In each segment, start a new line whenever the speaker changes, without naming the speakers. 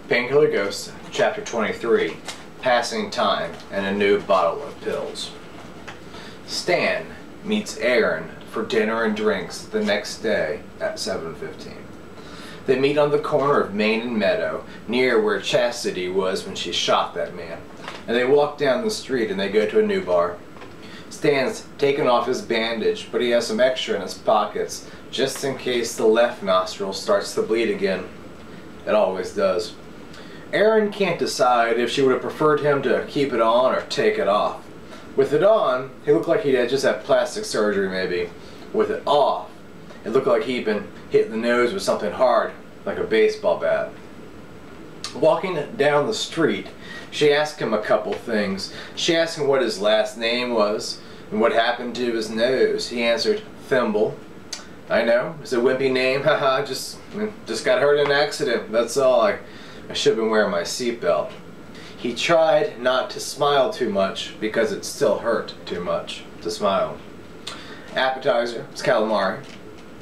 Painkiller Ghosts, Chapter 23, Passing Time and a New Bottle of Pills. Stan meets Aaron for dinner and drinks the next day at 7:15. They meet on the corner of Main and Meadow, near where Chastity was when she shot that man, and they walk down the street and they go to a new bar. Stan's taken off his bandage, but he has some extra in his pockets, just in case the left nostril starts to bleed again. It always does. Aaron can't decide if she would have preferred him to keep it on or take it off. With it on, he looked like he had just had plastic surgery maybe. With it off, it looked like he'd been hit the nose with something hard, like a baseball bat. Walking down the street, she asked him a couple things. She asked him what his last name was and what happened to his nose. He answered, Thimble. I know, it's a wimpy name, haha, just got hurt in an accident, that's all. I should have been wearing my seatbelt. He tried not to smile too much because it still hurt too much to smile. Appetizer, it's calamari.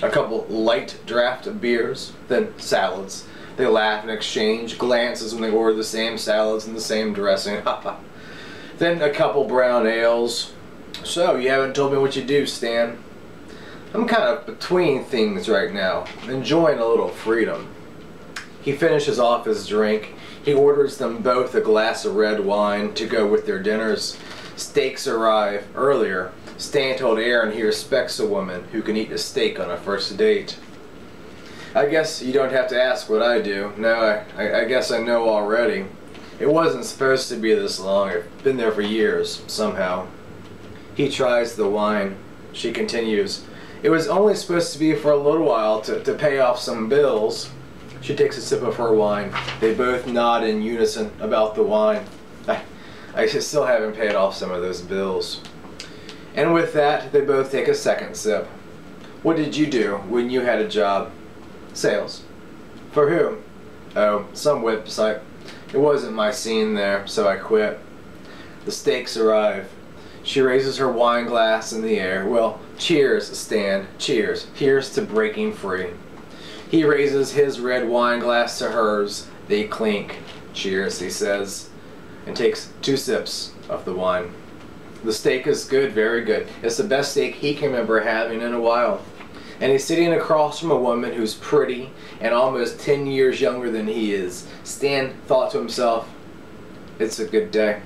A couple light draft of beers, then salads. They laugh and exchange glances when they order the same salads and the same dressing. Then a couple brown ales. So, you haven't told me what you do, Stan. I'm kind of between things right now, enjoying a little freedom. He finishes off his drink. He orders them both a glass of red wine to go with their dinners. Steaks arrive earlier. Stan told Aaron he respects a woman who can eat a steak on a first date. I guess you don't have to ask what I do. No, I guess I know already. It wasn't supposed to be this long. I've been there for years, somehow. He tries the wine. She continues. It was only supposed to be for a little while to pay off some bills. She takes a sip of her wine. They both nod in unison about the wine. I still haven't paid off some of those bills. And with that, they both take a second sip. What did you do when you had a job? Sales. For whom? Oh, some website. It wasn't my scene there, so I quit. The steaks arrive. She raises her wine glass in the air. Well, cheers, Stan. Cheers. Here's to breaking free. He raises his red wine glass to hers. They clink. Cheers, he says, and takes 2 sips of the wine. The steak is good, very good. It's the best steak he can remember having in a while. And he's sitting across from a woman who's pretty and almost 10 years younger than he is. Stan thought to himself, it's a good day.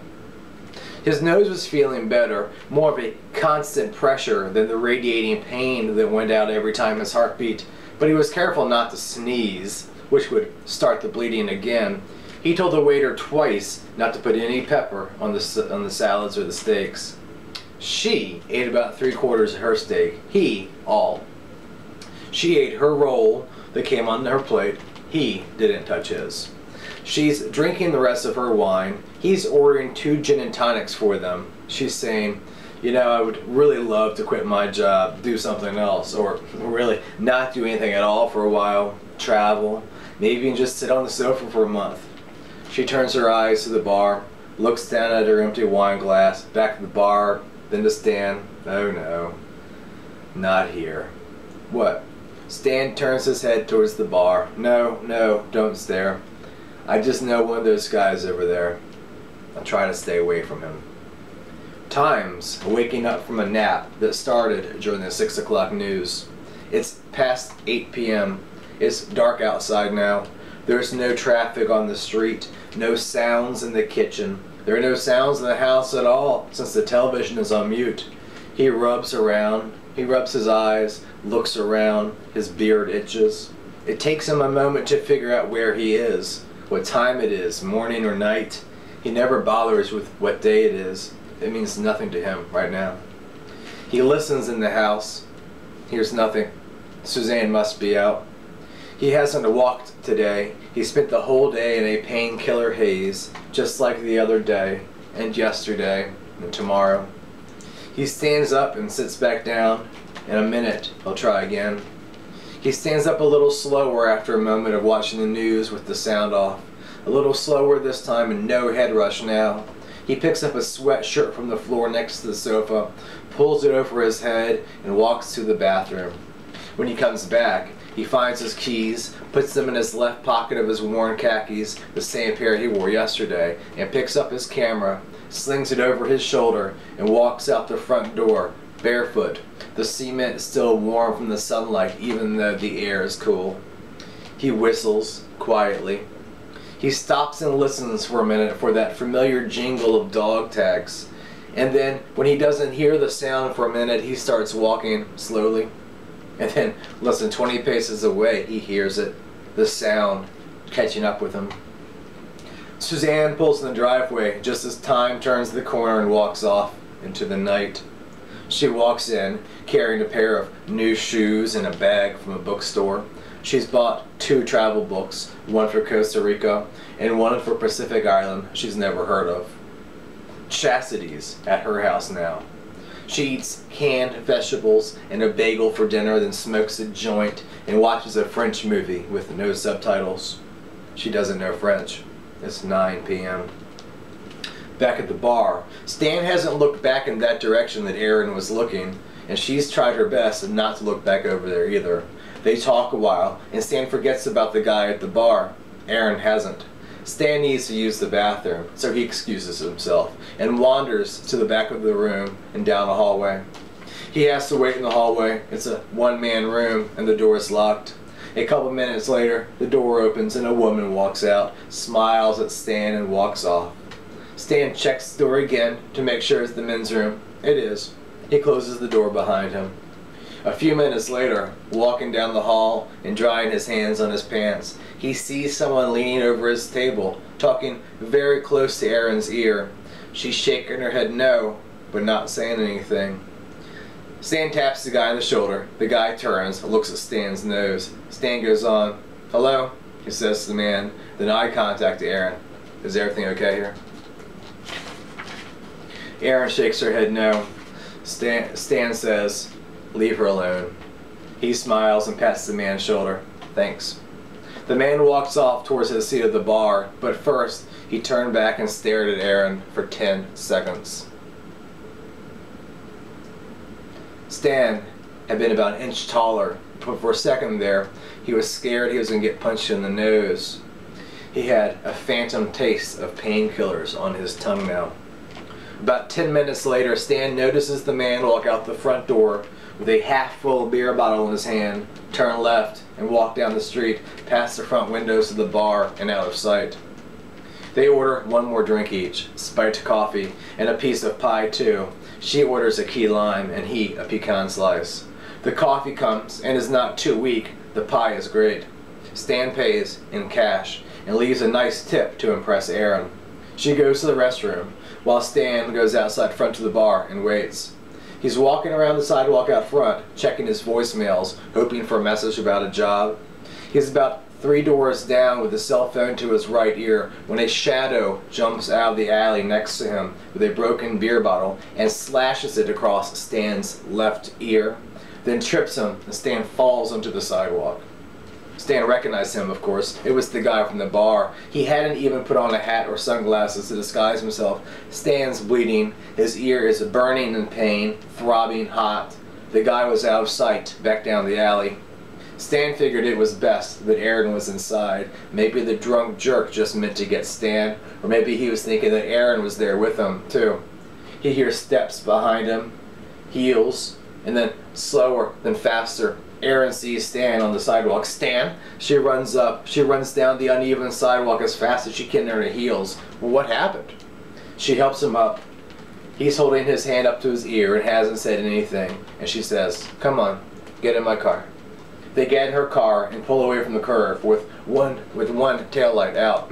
His nose was feeling better, more of a constant pressure than the radiating pain that went out every time his heart beat. But he was careful not to sneeze, which would start the bleeding again. He told the waiter twice not to put any pepper on the salads or the steaks. She ate about 3/4 of her steak. He, all. She ate her roll that came on her plate. He didn't touch his. She's drinking the rest of her wine. He's ordering 2 gin and tonics for them. She's saying, you know, I would really love to quit my job, do something else, or really not do anything at all for a while, travel, maybe even just sit on the sofa for a month. She turns her eyes to the bar, looks down at her empty wine glass, back to the bar, then to Stan. Oh no, not here. What? Stan turns his head towards the bar. No, don't stare. I just know one of those guys over there. I'll try to stay away from him. Thyme's waking up from a nap that started during the 6 o'clock news. It's past 8 p.m. It's dark outside now. There's no traffic on the street, no sounds in the kitchen. There are no sounds in the house at all since the television is on mute. He rubs around, he rubs his eyes, looks around, his beard itches. It takes him a moment to figure out where he is, what time it is, morning or night. He never bothers with what day it is. It means nothing to him right now. He listens in the house, hears nothing. Suzanne must be out. He hasn't walked today. He spent the whole day in a painkiller haze, just like the other day, and yesterday, and tomorrow. He stands up and sits back down. In a minute, he'll try again. He stands up a little slower after a moment of watching the news with the sound off. A little slower this time and no head rush now. He picks up a sweatshirt from the floor next to the sofa, pulls it over his head, and walks to the bathroom. When he comes back, He finds his keys, puts them in his left pocket of his worn khakis, the same pair he wore yesterday, and picks up his camera, slings it over his shoulder, and walks out the front door, barefoot. The cement is still warm from the sunlight, even though the air is cool. He whistles quietly. He stops and listens for a minute for that familiar jingle of dog tags. And then, when he doesn't hear the sound for a minute, he starts walking slowly. And then, less than 20 paces away, he hears it, the sound catching up with him. Suzanne pulls in the driveway just as Thyme turns the corner and walks off into the night. She walks in, carrying a pair of new shoes and a bag from a bookstore. She's bought 2 travel books, one for Costa Rica and one for Pacific Island she's never heard of. Chastity's at her house now. She eats canned vegetables and a bagel for dinner, then smokes a joint and watches a French movie with no subtitles. She doesn't know French. It's 9 p.m. Back at the bar, Stan hasn't looked back in that direction that Aaron was looking, and she's tried her best not to look back over there either. They talk a while, and Stan forgets about the guy at the bar. Aaron hasn't. Stan needs to use the bathroom, so he excuses himself and wanders to the back of the room and down a hallway. He has to wait in the hallway. It's a one-man room, and the door is locked. A couple minutes later, the door opens and a woman walks out, smiles at Stan, and walks off. Stan checks the door again to make sure it's the men's room. It is. He closes the door behind him. A few minutes later, walking down the hall and drying his hands on his pants, he sees someone leaning over his table, talking very close to Aaron's ear. She's shaking her head no, but not saying anything. Stan taps the guy on the shoulder. The guy turns, looks at Stan's nose. Stan goes on. "Hello," he says to the man, then eye contact to Aaron. "Is everything okay here?" Aaron shakes her head no. Stan says, "Leave her alone." He smiles and pats the man's shoulder. "Thanks." The man walks off towards his seat at the bar, but first he turned back and stared at Aaron for 10 seconds. Stan had been about an inch taller, but for a second there, he was scared he was going to get punched in the nose. He had a phantom taste of painkillers on his tongue now. About 10 minutes later, Stan notices the man walk out the front door with a half-full beer bottle in his hand, turn left, and walk down the street, past the front windows of the bar and out of sight. They order one more drink each, spiked coffee, and a piece of pie too. She orders a key lime, and he a pecan slice. The coffee comes, and is not too weak. The pie is great. Stan pays in cash, and leaves a nice tip to impress Aaron. She goes to the restroom, while Stan goes outside front to the bar and waits. He's walking around the sidewalk out front, checking his voicemails, hoping for a message about a job. He's about 3 doors down with his cell phone to his right ear when a shadow jumps out of the alley next to him with a broken beer bottle and slashes it across Stan's left ear, then trips him and Stan falls onto the sidewalk. Stan recognized him, of course. It was the guy from the bar. He hadn't even put on a hat or sunglasses to disguise himself. Stan's bleeding. His ear is burning in pain, throbbing hot. The guy was out of sight, back down the alley. Stan figured it was best that Aaron was inside. Maybe the drunk jerk just meant to get Stan, or maybe he was thinking that Aaron was there with him, too. He hears steps behind him, heels, and then slower, then faster. Aaron sees Stan on the sidewalk. "Stan!" She runs up. She runs down the uneven sidewalk as fast as she can in her heels. Well, what happened? She helps him up. He's holding his hand up to his ear and hasn't said anything. And she says, "Come on, get in my car." They get in her car and pull away from the curve with one taillight out.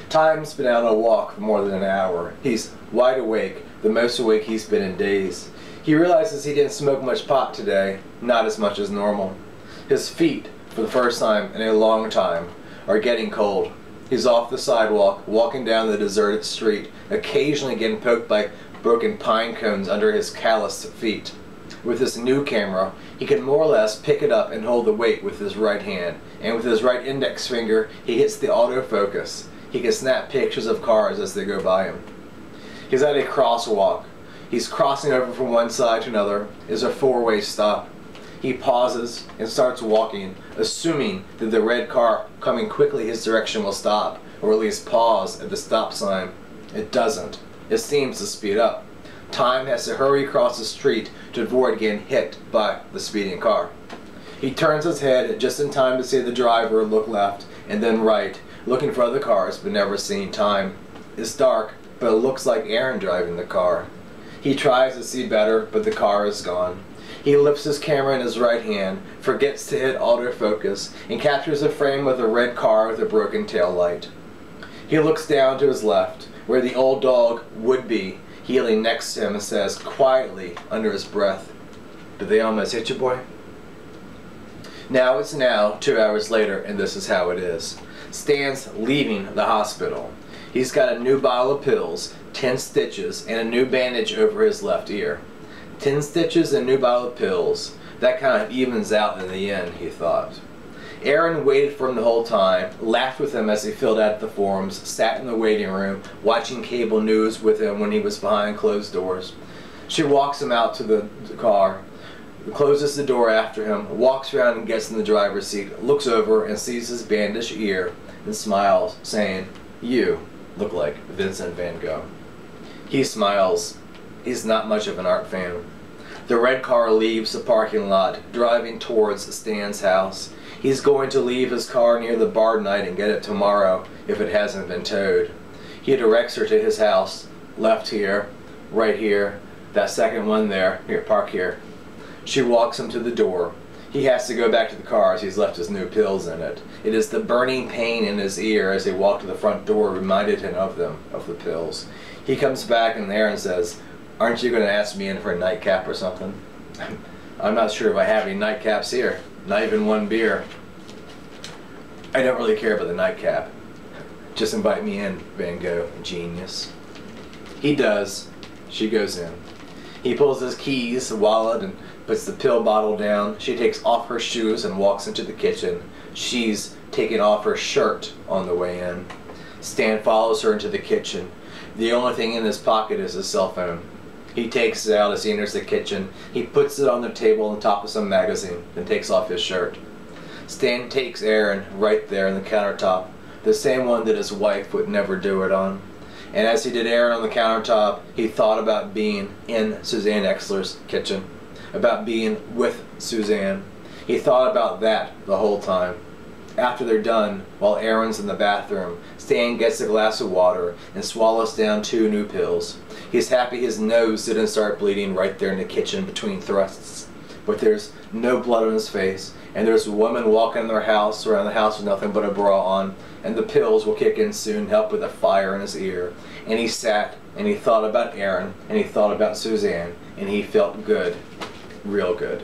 Thyme's been out on a walk for more than an hour. He's wide awake, the most awake he's been in days. He realizes he didn't smoke much pot today, not as much as normal. His feet, for the first time in a long time, are getting cold. He's off the sidewalk, walking down the deserted street, occasionally getting poked by broken pine cones under his calloused feet. With his new camera, he can more or less pick it up and hold the weight with his right hand, and with his right index finger, he hits the autofocus. He can snap pictures of cars as they go by him. He's at a crosswalk. He's crossing over from one side to another. It's a 4-way stop. He pauses and starts walking, assuming that the red car coming quickly his direction will stop, or at least pause at the stop sign. It doesn't. It seems to speed up. Thyme has to hurry across the street to avoid getting hit by the speeding car. He turns his head just in time to see the driver look left and then right, looking for other cars but never seeing Thyme. It's dark, but it looks like Aaron driving the car. He tries to see better, but the car is gone. He lifts his camera in his right hand, forgets to hit autofocus, and captures a frame of a red car with a broken tail light. He looks down to his left, where the old dog would be, heeling next to him, and says quietly under his breath, "Did they almost hit you, boy?" Now it's 2 hours later, and this is how it is. Stan's leaving the hospital. He's got a new bottle of pills, 10 stitches, and a new bandage over his left ear. 10 stitches and a new bottle of pills. That kind of evens out in the end, he thought. Aaron waited for him the whole time, laughed with him as he filled out the forms, sat in the waiting room, watching cable news with him when he was behind closed doors. She walks him out to the car, closes the door after him, walks around and gets in the driver's seat, looks over and sees his bandaged ear, and smiles, saying, "You look like Vincent van Gogh." He smiles. He's not much of an art fan. The red car leaves the parking lot, driving towards Stan's house. He's going to leave his car near the bar tonight and get it tomorrow if it hasn't been towed. He directs her to his house. Left here, right here, that second one there. Here, park here. She walks him to the door. He has to go back to the car as he's left his new pills in it. It is the burning pain in his ear as he walked to the front door reminded him of them, of the pills. He comes back and Aaron says, "Aren't you going to ask me in for a nightcap or something?" "I'm not sure if I have any nightcaps here. Not even one beer." "I don't really care about the nightcap. Just invite me in, Van Gogh, genius." He does. She goes in. He pulls his keys, wallet, and puts the pill bottle down. She takes off her shoes and walks into the kitchen. She's taking off her shirt on the way in. Stan follows her into the kitchen. The only thing in his pocket is his cell phone. He takes it out as he enters the kitchen. He puts it on the table on top of some magazine, then takes off his shirt. Stan takes Aaron right there on the countertop, the same one that his wife would never do it on. And as he did Aaron on the countertop, he thought about being in Suzanne Exler's kitchen, about being with Suzanne. He thought about that the whole time. After they're done, while Aaron's in the bathroom, Stan gets a glass of water and swallows down 2 new pills. He's happy his nose didn't start bleeding right there in the kitchen between thrusts. But there's no blood on his face, and there's a woman walking in their house, around the house with nothing but a bra on, and the pills will kick in soon, help with the fire in his ear. And he sat, and he thought about Aaron, and he thought about Suzanne, and he felt good, real good.